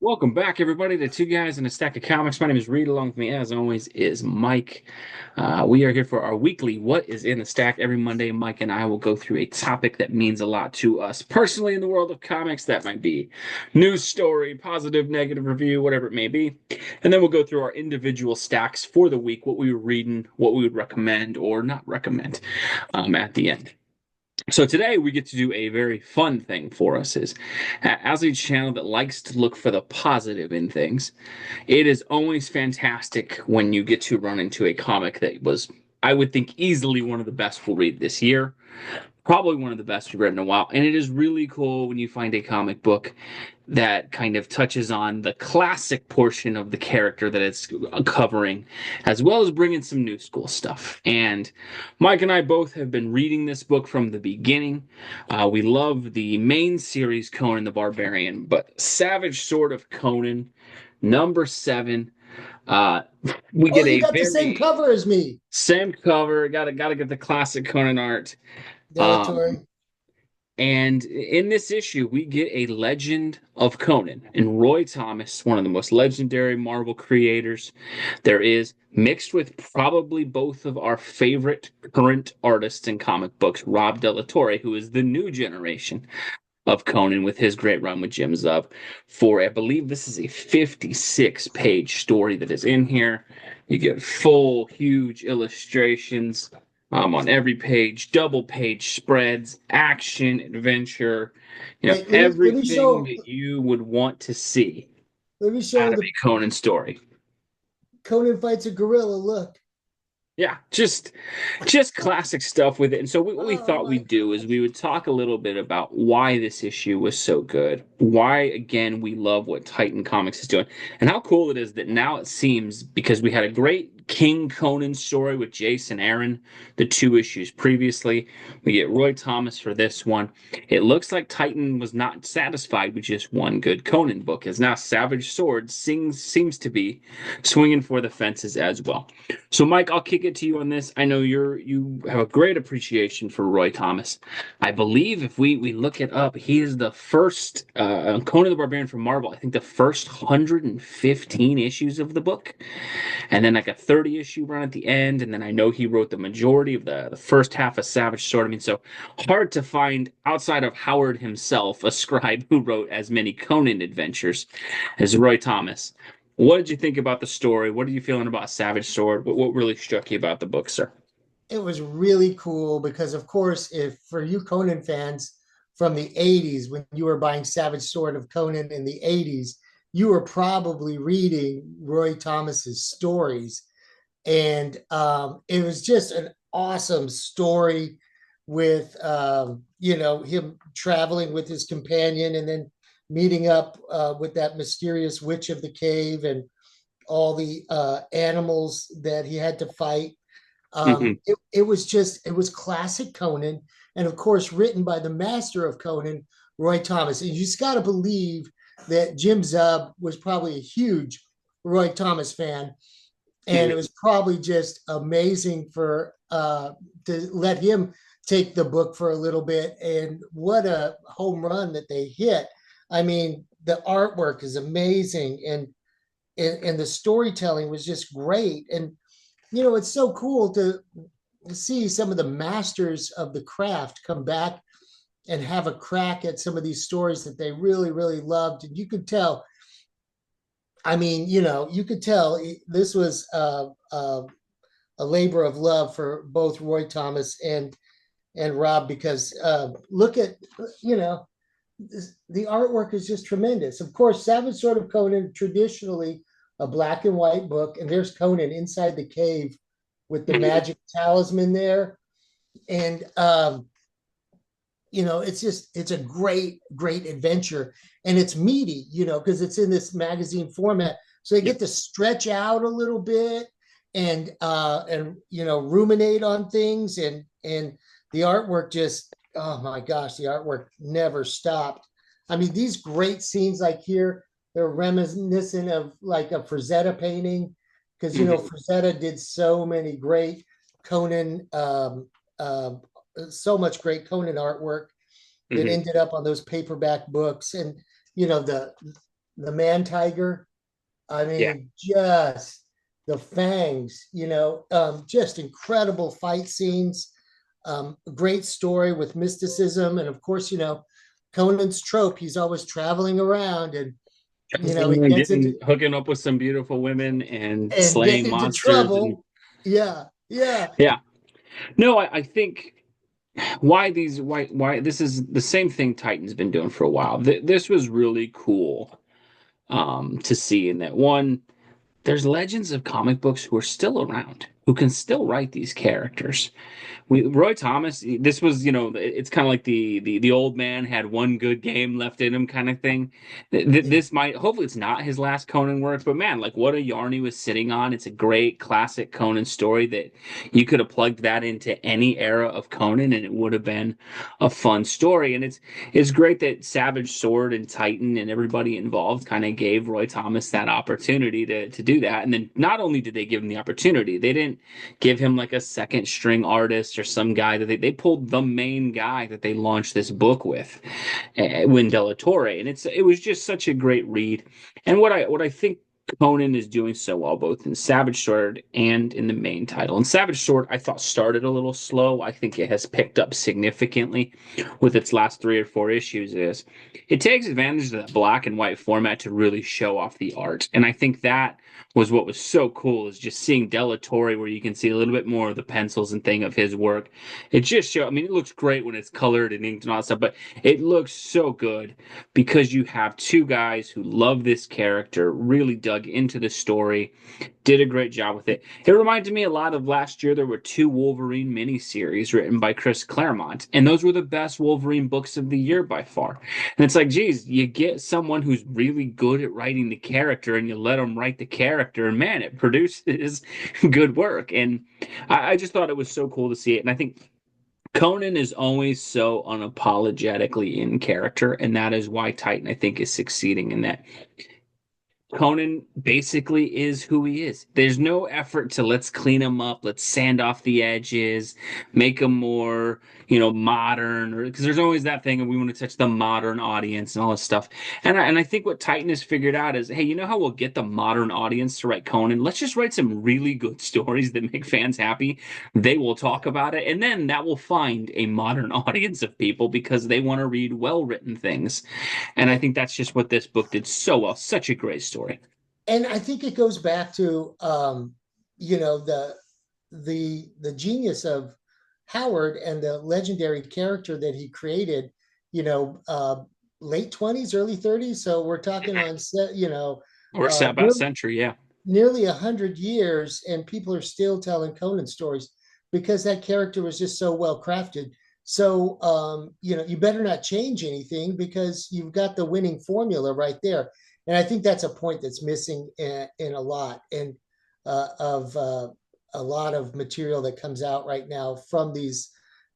Welcome back, everybody, to Two Guys and a Stack of Comics. My name is Reed. Along with me, as always, is Mike. We are here for our weekly What is in the Stack. Every Monday, Mike and I will go through a topic that means a lot to us personally in the world of comics. That might be news story, positive, negative review, whatever it may be. And then we'll go through our individual stacks for the week, what we were reading, what we would recommend or not recommend at the end. So today we get to do a very fun thing for us is as a channel that likes to look for the positive in things, it is always fantastic when you get to run into a comic that was, I would think, easily one of the best we'll read this year. Probably one of the best we've read in a while. And it is really cool when you find a comic book that kind of touches on the classic portion of the character that it's covering, as well as bringing some new school stuff. And Mike and I both have been reading this book from the beginning. We love the main series, Conan the Barbarian, but Savage Sword of Conan, number 7. Uh, we Oh, get you a got the same very cover as me, same cover. Gotta get the classic Conan art. Um, Delatory. and in this issue, we get a legend of Conan and Roy Thomas, one of the most legendary Marvel creators there is, mixed with probably both of our favorite current artists in comic books, Rob Torre, who is the new generation of Conan with his great run with Jim Zub. For, I believe this is a 56-page story that is in here. You get full, huge illustrations on every page, double page spreads, action, adventure, Wait, let me everything show that you would want to see let me out show of the a Conan story. Conan fights a gorilla. Look. Yeah, just classic stuff with it. And so what we Oh thought my we'd do is we would talk a little bit about why this issue was so good, why again we love what Titan Comics is doing, and how cool it is that now it seems because we had a great King Conan story with Jason Aaron, the 2 issues previously. We get Roy Thomas for this one. It looks like Titan was not satisfied with just one good Conan book, as now Savage Sword seems to be swinging for the fences as well. So, Mike, I'll kick it to you on this. I know you have a great appreciation for Roy Thomas. I believe if we look it up, he is the first Conan the Barbarian from Marvel. I think the first 115 issues of the book, and then like a 30-issue run at the end. And then I know he wrote the majority of the first half of Savage Sword. I mean, so hard to find outside of Howard himself a scribe who wrote as many Conan adventures as Roy Thomas. What did you think about the story? What are you feeling about Savage Sword? What really struck you about the book, sir? it was really cool because of course, if for you Conan fans from the 80s, when you were buying Savage Sword of Conan in the 80s, you were probably reading Roy Thomas's stories. And it was just an awesome story with him traveling with his companion and then meeting up with that mysterious witch of the cave and all the animals that he had to fight. Hmm. It was classic Conan, and of course written by the master of Conan, Roy Thomas. And you just got to believe that Jim Zub was probably a huge Roy Thomas fan, and it Hmm. was probably just amazing for to let him take the book for a little bit. And what a home run that they hit! I mean, the artwork is amazing, and the storytelling was just great. And it's so cool to see some of the masters of the craft come back and have a crack at some of these stories that they really, really loved. And you could tell, I mean, you could tell this was a labor of love for both Roy Thomas and Rob, because look at, you know, the artwork is just tremendous. Of course, Savage Sword of Conan, traditionally a black and white book, and there's Conan inside the cave with the Hmm. magic talisman there. And it's a great, great adventure, and it's meaty, because it's in this magazine format. So they Yep. get to stretch out a little bit and ruminate on things, and the artwork just, oh my gosh, the artwork never stopped. I mean, these great scenes like here, they're reminiscent of like a Frazetta painting, because Hmm. Frazetta did so many great Conan, so much great Conan artwork that Hmm. ended up on those paperback books. And the the man tiger. I Yeah. mean, just the fangs, just incredible fight scenes, great story with mysticism. And of course, Conan's trope, he's always traveling around and, he gets into Getting hooking up with some beautiful women and and slaying getting into monsters and trouble. Yeah, yeah. yeah. No, I think why this is the same thing Titan's been doing for a while. This was really cool to see in that one there's legends of comic books who are still around, who can still write these characters. Roy Thomas, this was, it's kind of like the old man had one good game left in him kind of thing. This might, hopefully, it's not his last Conan work, but man, like what a yarn he was sitting on. It's a great classic Conan story that you could have plugged that into any era of Conan, and it would have been a fun story. And it's great that Savage Sword and Titan and everybody involved kind of gave Roy Thomas that opportunity to do that. And then not only did they give him the opportunity, they didn't give him like a second string artist or some guy that they pulled the main guy that they launched this book with, Win Della Torre, and it was just such a great read. And what I think Conan is doing so well, both in Savage Sword and in the main title. And Savage Sword, I thought started a little slow. I think it has picked up significantly with its last 3 or 4 issues. Is it takes advantage of that black and white format to really show off the art, and I think that was what was so cool is just seeing Della Torre where you can see a little bit more of the pencils and thing of his work. It just show. I mean, it looks great when it's colored and inked and all that stuff, but it looks so good because you have two guys who love this character, really dug into the story, did a great job with it. It reminded me a lot of last year. There were 2 Wolverine miniseries written by Chris Claremont, and those were the best Wolverine books of the year by far. And it's like, geez, you get someone who's really good at writing the character, and you let them write the character, and man, it produces good work. And I just thought it was so cool to see it. And I think Conan is always so unapologetically in character, and that is why Titan, I think, is succeeding in that. Conan basically is who he is. There's no effort to let's clean him up, let's sand off the edges, make him more, modern, or because there's always that thing, and we want to touch the modern audience and all this stuff. And I think what Titan has figured out is, hey, you know how we'll get the modern audience to write Conan? Let's just write some really good stories that make fans happy. They will talk about it, and then that will find a modern audience of people because they want to read well-written things. And I think that's just what this book did so well. Such a great story. And I think it goes back to you know the the genius of Howard and the legendary character that he created. You know, late 20s, early 30s. So we're talking on set. Or about Nearly century, yeah. nearly 100 years, and people are still telling Conan stories because that character was just so well crafted. So you better not change anything because you've got the winning formula right there. And I think that's a point that's missing in a lot and of a lot of material that comes out right now from these,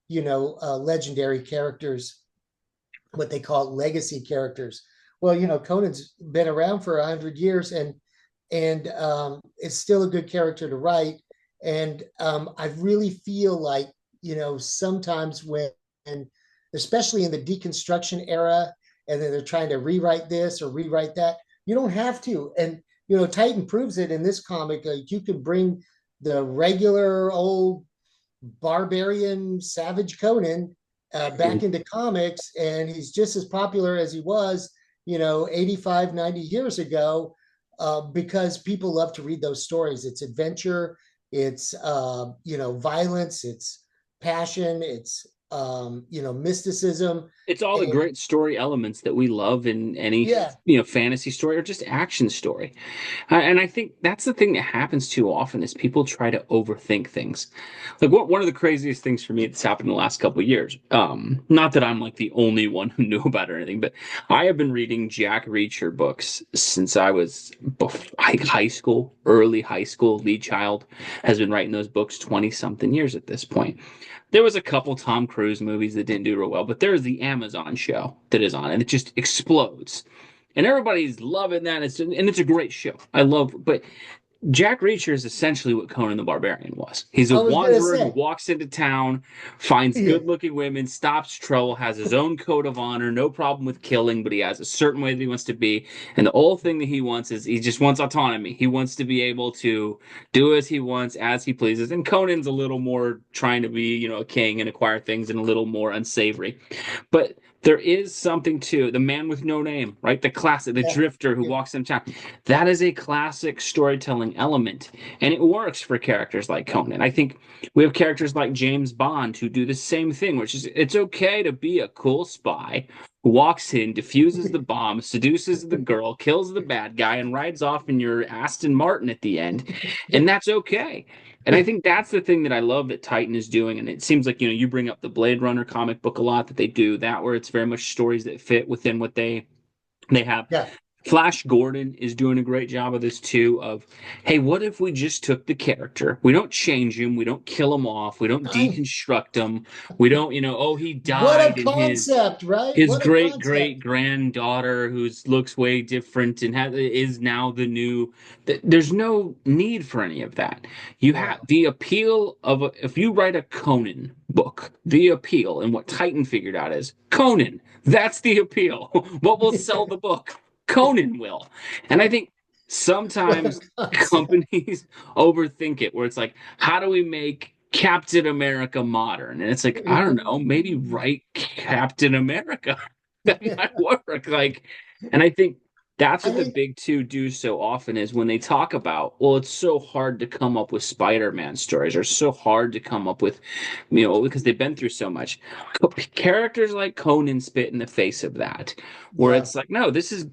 legendary characters, what they call legacy characters. Well, Conan's been around for 100 years, and it's still a good character to write. And I really feel like sometimes when, especially in the deconstruction era, and then they're trying to rewrite this or rewrite that, you don't have to. And Titan proves it in this comic. Like you can bring the regular old barbarian savage Conan back into comics, and he's just as popular as he was 85, 90 years ago, because people love to read those stories. It's adventure, it's violence, it's passion, it's mysticism. It's all the And great story elements that we love in any, yeah, fantasy story or just action story. And I think that's the thing that happens too often is people try to overthink things. Like one of the craziest things for me that's happened in the last couple of years. Not that I'm like the only one who knew about it or anything, but I have been reading Jack Reacher books since I was high school, early high school. Lee Child has been writing those books 20 something years at this point. There was a couple Tom Cruise movies that didn't do real well, but there's the Amazon show that is on, and it just explodes. And everybody's loving that. And it's a great show. I love, but Jack Reacher is essentially what Conan the Barbarian was. He's a I was gonna wanderer who say, walks into town, finds yeah, good-looking women, stops trouble, has his own code of honor, no problem with killing, but he has a certain way that he wants to be. And the whole thing that he wants is he just wants autonomy. He wants to be able to do as he wants, as he pleases. And Conan's a little more trying to be, a king and acquire things and a little more unsavory. But there is something to the man with no name, right? The classic, the yeah, drifter who yeah, walks in town. That is a classic storytelling element, and it works for characters like Conan. I think we have characters like James Bond who do the same thing, which is it's okay to be a cool spy who walks in, defuses the bomb, seduces the girl, kills the bad guy, and rides off in your Aston Martin at the end, and that's okay. And I think that's the thing that I love that Titan is doing. And it seems like, you bring up the Blade Runner comic book a lot that they do that where it's very much stories that fit within what they have. yeah. Flash Gordon is doing a great job of this too. Of, hey, what if we just took the character? We don't change him. We don't kill him off. We don't I, deconstruct him. We don't, oh, he what a died and his concept, right? his What a great great concept. granddaughter who looks way different and is now the new. There's no need for any of that. You have No, the appeal of if you write a Conan book, the appeal and what Titan figured out is Conan. That's the appeal. What will sell the book? Conan will. And I think what a sometimes concept. companies overthink it, where it's like, how do we make Captain America modern? And it's like, I don't know, maybe write Captain America. That might work. Like, and I think that's I what the mean, big two do so often is when they talk about, well, it's so hard to come up with Spider-Man stories or so hard to come up with, because they've been through so much. Characters like Conan spit in the face of that, where yeah, it's like, no, this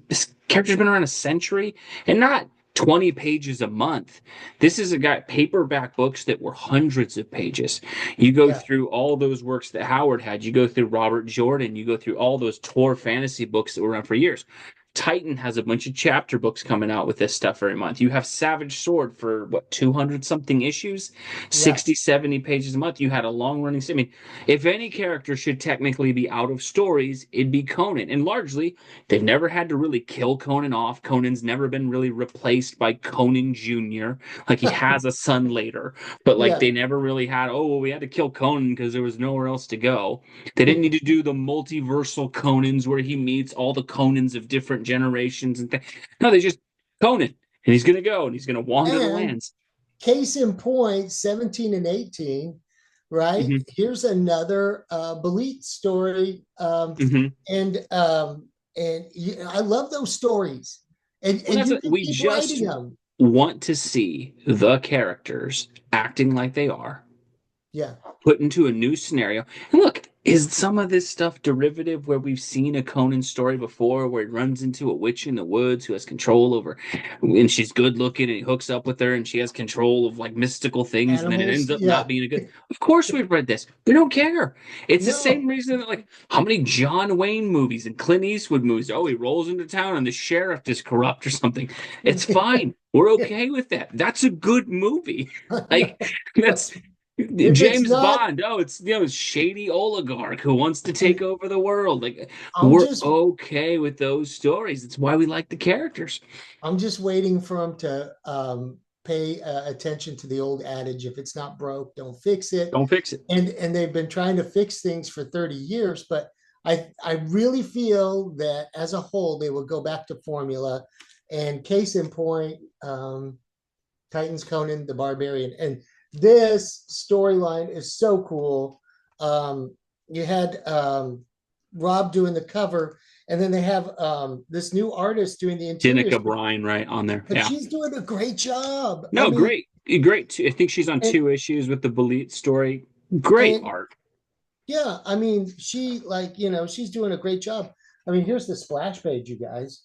character's been around a century and not 20 pages a month. This is a guy, paperback books that were hundreds of pages. You go yeah, through all those works that Howard had, you go through Robert Jordan, you go through all those Torre fantasy books that were around for years. Titan has a bunch of chapter books coming out with this stuff every month. You have Savage Sword for what, 200 something issues, yeah. 60, 70 pages a month. You had a long running. I mean, if any character should technically be out of stories, it'd be Conan. And largely, they've never had to really kill Conan off. Conan's never been really replaced by Conan Jr. Like he has a son later, but like Yeah. they never really had, oh, well, we had to kill Conan because there was nowhere else to go. They didn't need to do the multiversal Conans where he meets all the Conans of different generations and things. No, they just Conan, and he's gonna go and he's gonna wander the And lands. case in point, 17 and 18, right? Hmm. Here's another Belit story. Hmm. I love those stories. Well, And that's you what can we keep just writing them. want to see the characters acting like they are Yeah. put into a new scenario. And look, is some of this stuff derivative where we've seen a Conan story before where he runs into a witch in the woods who has control over, and she's good looking and he hooks up with her and she has control of like mystical things and then it Animals. ends up not Yeah. being a good. Of course we've read this. We don't care. It's the same No. reason that like how many John Wayne movies and Clint Eastwood movies, oh, he rolls into town and the sheriff is corrupt or something. It's fine. We're okay with that. That's a good movie. Like that's If it's James not, Bond. Oh, it's shady oligarch who wants to take and over the world. Like I'm we're just okay with those stories. It's why we like the characters. I'm just waiting for them to pay attention to the old adage: if it's not broke, don't fix it. Don't fix it. And they've been trying to fix things for 30 years, but I really feel that as a whole they will go back to formula. And case in point, Titans Conan the Barbarian, and this storyline is so cool. You had Rob doing the cover, and then they have this new artist doing the interiors, Danica Bryan right on there. but Yeah. she's doing a great job. I No, mean, great. Great. I think she's on and two issues with the Belit story. Great and art. yeah, I mean, she like she's doing a great job. I mean, here's the splash page, you guys.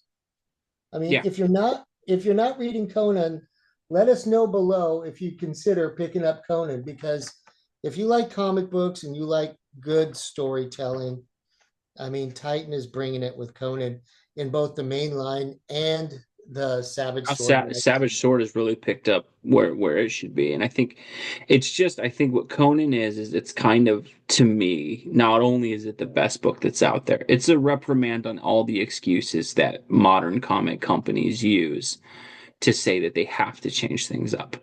I mean, Yeah. if you're not reading Conan, let us know below if you consider picking up Conan, because if you like comic books and you like good storytelling, I mean, Titan is bringing it with Conan in both the main line and the Savage Sword Savage magazine. Sword has really picked up where it should be, and I think it's just I think what Conan is it's kind of to me not only is it the best book that's out there, it's a reprimand on all the excuses that modern comic companies use to say that they have to change things up.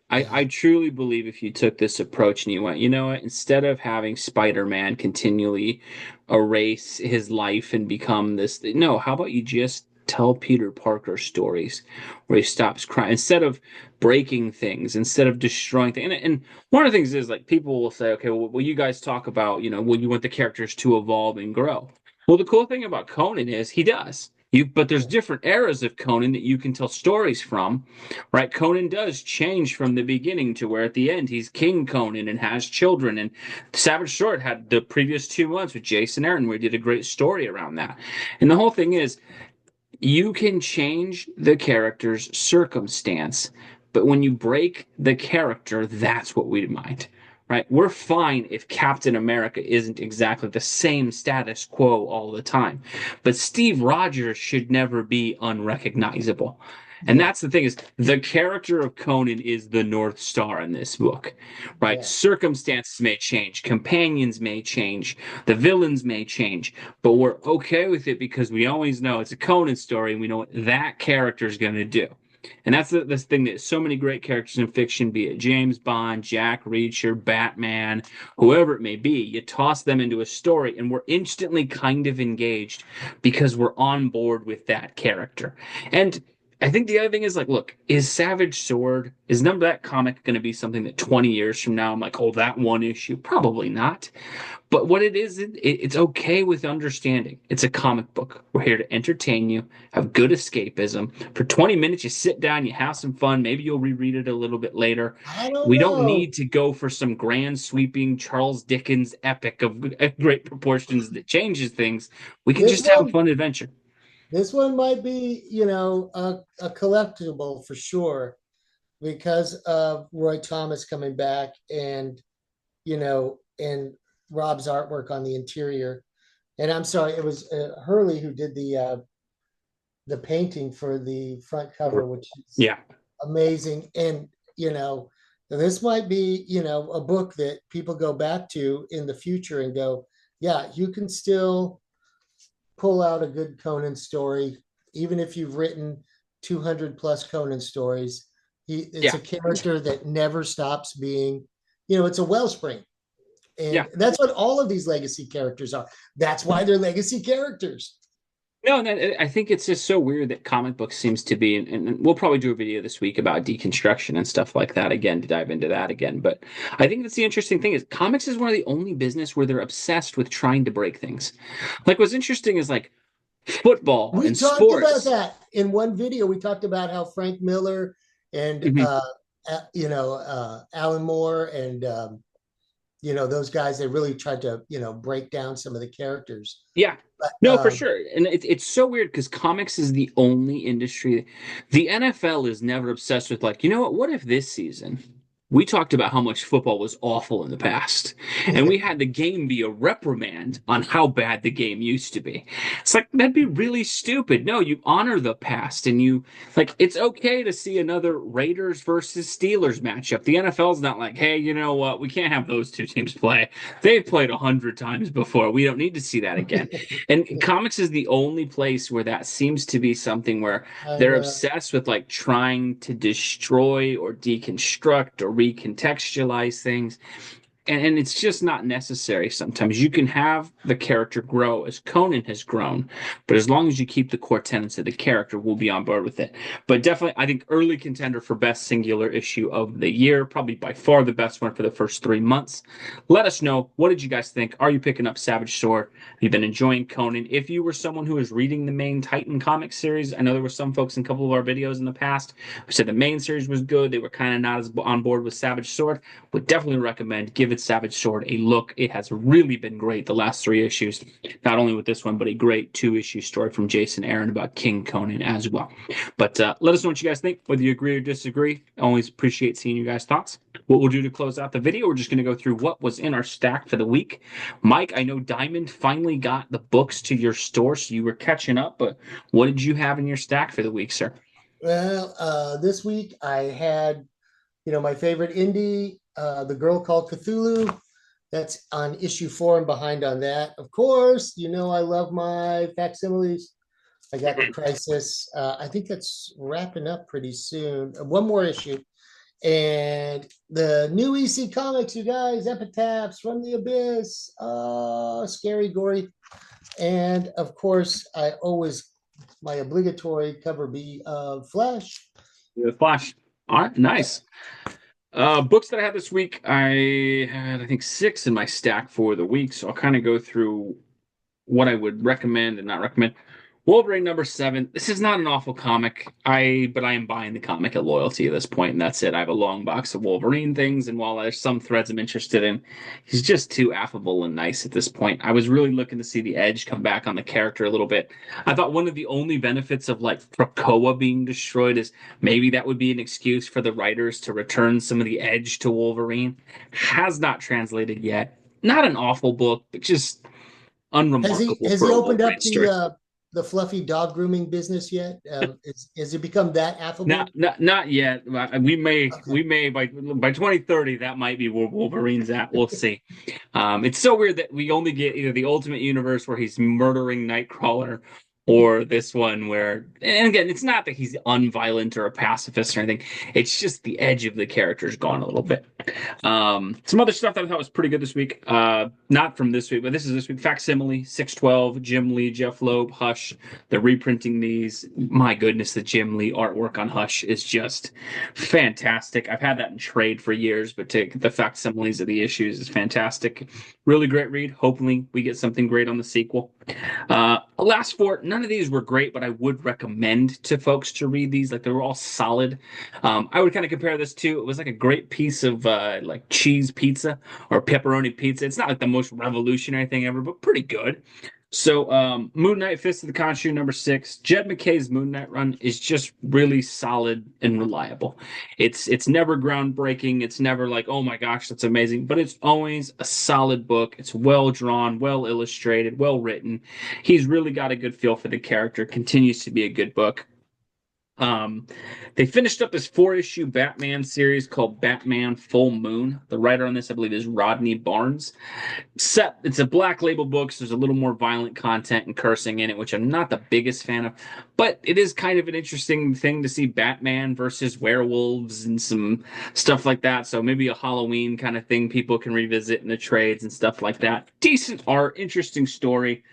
I Yeah. truly believe if you took this approach and you went, you know what, instead of having Spider-Man continually erase his life and become this, no, how about you just tell Peter Parker stories where he stops crying instead of breaking things, instead of destroying things. And one of the things is like people will say, okay, well, you guys talk about, well, you want the characters to evolve and grow. Well, the cool thing about Conan is he does. But there's different eras of Conan that you can tell stories from, right? Conan does change from the beginning to where at the end he's King Conan and has children. And Savage Sword had the previous 2 months with Jason Aaron, where he did a great story around that. And the whole thing is, you can change the character's circumstance, but when you break the character, that's what we mind, right? We're fine if Captain America isn't exactly the same status quo all the time, but Steve Rogers should never be unrecognizable. And Yeah. that's the thing is the character of Conan is the North Star in this book, right? Yeah. Circumstances may change, companions may change, the villains may change, but we're okay with it because we always know it's a Conan story and we know what that character is going to do. And that's the thing that so many great characters in fiction, be it James Bond, Jack Reacher, Batman, whoever it may be, you toss them into a story and we're instantly kind of engaged because we're on board with that character. And I think the other thing is like, look, is Savage Sword, is number that comic going to be something that 20 years from now I'm like, oh, that one issue? Probably not. But what it is, it's okay with understanding. It's a comic book. We're here to entertain you, have good escapism. For 20 minutes, you sit down, you have some fun. Maybe you'll reread it a little bit later. I don't We don't know. need to go for some grand sweeping Charles Dickens epic of great proportions that changes things. We can This just have a one, fun adventure. this one might be, a collectible for sure because of Roy Thomas coming back and Rob's artwork on the interior. And I'm sorry, it was Hurley who did the painting for the front cover, which is Yeah. amazing. And this might be a book that people go back to in the future and go, yeah, you can still pull out a good Conan story, even if you've written 200 plus Conan stories. It's Yeah. a character that never stops being, it's a wellspring. Yeah. And that's what all of these legacy characters are. That's why they're legacy characters. No, I think it's just so weird that comic books seems to be, and we'll probably do a video this week about deconstruction and stuff like that again to dive into that again. But I think that's the interesting thing is comics is one of the only business where they're obsessed with trying to break things. Like what's interesting is like football We and talked about sports. that in one video. We talked about how Frank Miller and Mhm. Alan Moore and those guys. They really tried to break down some of the characters. Yeah. But No, for sure. And it's so weird because comics is the only industry. The NFL is never obsessed with like, you know what if this season we talked about how much football was awful in the past, and we had the game be a reprimand on how bad the game used to be. It's like that'd be really stupid. No, you honor the past and you like it's okay to see another Raiders versus Steelers matchup. The NFL's not like, hey, you know what? We can't have those two teams play. They've played 100 times before. We don't need to see that again. And comics is the only place where that seems to be something where I they're know. obsessed with like trying to destroy or deconstruct or recontextualize things and it's just not necessary sometimes. You can have the character grow as Conan has grown, but as long as you keep the core tenets of the character, we'll be on board with it. But definitely, I think early contender for best singular issue of the year, probably by far the best one for the first 3 months. Let us know. What did you guys think? Are you picking up Savage Sword? Have you been enjoying Conan? If you were someone who was reading the main Titan comic series, I know there were some folks in a couple of our videos in the past who said the main series was good. They were kind of not as on board with Savage Sword. Would definitely recommend give it Savage Sword a look. It has really been great the last 3 issues, not only with this one, but a great 2 issue story from Jason Aaron about King Conan as well. But let us know what you guys think, whether you agree or disagree. Always appreciate seeing you guys' thoughts. What we'll do to close out the video, we're just going to go through what was in our stack for the week. Mike, I know Diamond finally got the books to your store, so you were catching up, but what did you have in your stack for the week, sir? Well, this week I had, my favorite indie, The Girl Called Cthulhu. That's on issue 4 and behind on that. Of course, I love my facsimiles I got the Crisis. I think that's wrapping up pretty soon. One more issue. And the new EC Comics, you guys, Epitaphs from the Abyss. Scary, gory. And of course, I always, my obligatory cover B of Flash. The Flash. All right, Yep. nice. Books that I had this week, I had, I think, six in my stack for the week. So I'll kind of go through what I would recommend and not recommend. Wolverine #7. This is not an awful comic. But I am buying the comic at loyalty at this point, and that's it. I have a long box of Wolverine things, and while there's some threads I'm interested in, he's just too affable and nice at this point. I was really looking to see the edge come back on the character a little bit. I thought one of the only benefits of like Krakoa being destroyed is maybe that would be an excuse for the writers to return some of the edge to Wolverine. Has not translated yet. Not an awful book, but just Has he unremarkable has for he a opened Wolverine up story. the fluffy dog grooming business yet? Has it become that affable? Not yet. Okay. We may by 2030 that might be where Wolverine's at. We'll see. It's so weird that we only get either the Ultimate Universe where he's murdering Nightcrawler, or this one where, and again, it's not that he's unviolent or a pacifist or anything. It's just the edge of the character's gone a little bit. Some other stuff that I thought was pretty good this week. Not from this week, but this is this week. Facsimile, 612, Jim Lee, Jeff Loeb, Hush. They're reprinting these. My goodness, the Jim Lee artwork on Hush is just fantastic. I've had that in trade for years, but to get the facsimiles of the issues is fantastic. Really great read. Hopefully, we get something great on the sequel. Last four, none of these were great, but I would recommend to folks to read these. Like they were all solid. I would kind of compare this to, it was like a great piece of like cheese pizza or pepperoni pizza. It's not like the most revolutionary thing ever, but pretty good. So, Moon Knight, Fist of the Khonshu #6. Jed McKay's Moon Knight run is just really solid and reliable. It's never groundbreaking. It's never like, oh my gosh, that's amazing. But it's always a solid book. It's well drawn, well illustrated, well written. He's really got a good feel for the character. Continues to be a good book. Um, they finished up this four-issue Batman series called Batman Full Moon. The writer on this, I believe, is Rodney Barnes. It's a black label book, so there's a little more violent content and cursing in it, which I'm not the biggest fan of, but it is kind of an interesting thing to see Batman versus werewolves and some stuff like that. So maybe a Halloween kind of thing people can revisit in the trades and stuff like that. Decent art, interesting story.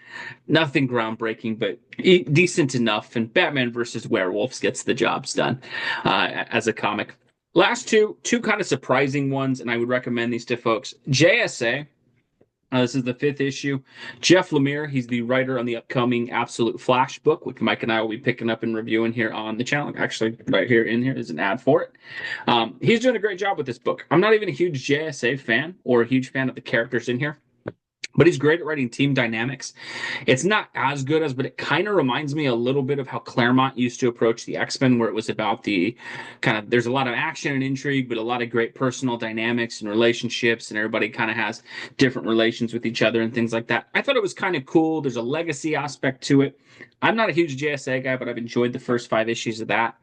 Nothing groundbreaking, but decent enough. And Batman versus werewolves gets the jobs done as a comic. Last two kind of surprising ones, and I would recommend these to folks. JSA. This is the fifth issue. Jeff Lemire, he's the writer on the upcoming Absolute Flash book, which Mike and I will be picking up and reviewing here on the channel. Actually, right here in here is an ad for it. He's doing a great job with this book. I'm not even a huge JSA fan or a huge fan of the characters in here, but he's great at writing team dynamics. It's not as good as, but it kind of reminds me a little bit of how Claremont used to approach the X-Men, where it was about the kind of, there's a lot of action and intrigue, but a lot of great personal dynamics and relationships, and everybody kind of has different relations with each other and things like that. I thought it was kind of cool. There's a legacy aspect to it. I'm not a huge JSA guy, but I've enjoyed the first 5 issues of that.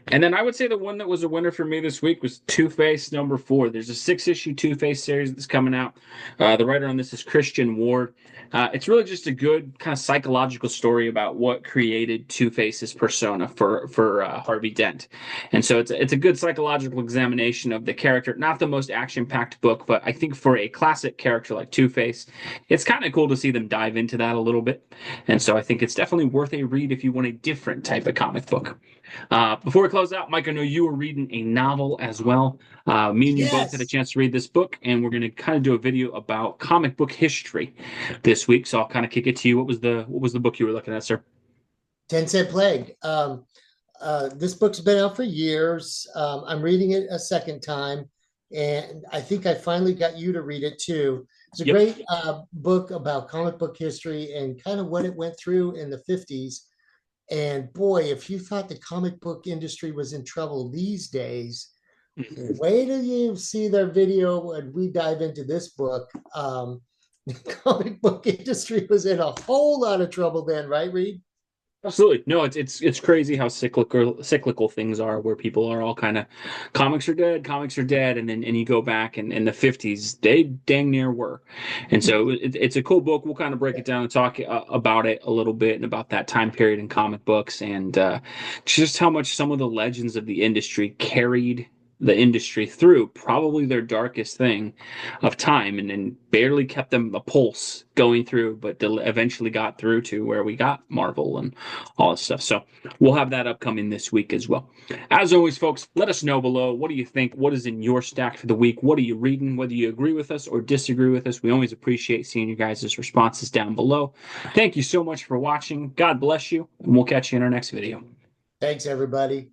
And then I would say the one that was a winner for me this week was Two-Face #4. There's a 6-issue Two-Face series that's coming out. The writer on this is Christian Ward. It's really just a good kind of psychological story about what created Two-Face's persona for Harvey Dent. And so it's a good psychological examination of the character. Not the most action-packed book, but I think for a classic character like Two-Face, it's kind of cool to see them dive into that a little bit. And so I think it's definitely worth a read if you want a different type of comic book. Before we close out, Mike, I know you were reading a novel as well. Me and you both had a Yes. chance to read this book, and we're going to kind of do a video about comic book history this week. So I'll kind of kick it to you. What was the book you were looking at, sir? 10 Cent Plague. This book's been out for years. I'm reading it a second time, and I think I finally got you to read it too. It's a Yep. great book about comic book history and kind of what it went through in the 50s. And boy, if you thought the comic book industry was in trouble these days, wait till you see their video when we dive into this book. The comic book industry was in a whole lot of trouble then, right, Reed? Absolutely. No, it's crazy how cyclical things are where people are all kind of comics are dead, and then and you go back and in the 50s they dang near were. And so it's a cool book. We'll kind of break it down and talk about it a little bit and about that time period in comic books and just how much some of the legends of the industry carried the industry through probably their darkest thing of time and barely kept them a pulse going through, but eventually got through to where we got Marvel and all this stuff. So we'll have that upcoming this week as well. As always, folks, let us know below. What do you think? What is in your stack for the week? What are you reading? Whether you agree with us or disagree with us, we always appreciate seeing you guys' responses down below. Thank you so much for watching. God bless you, and we'll catch you in our next video. Thanks, everybody.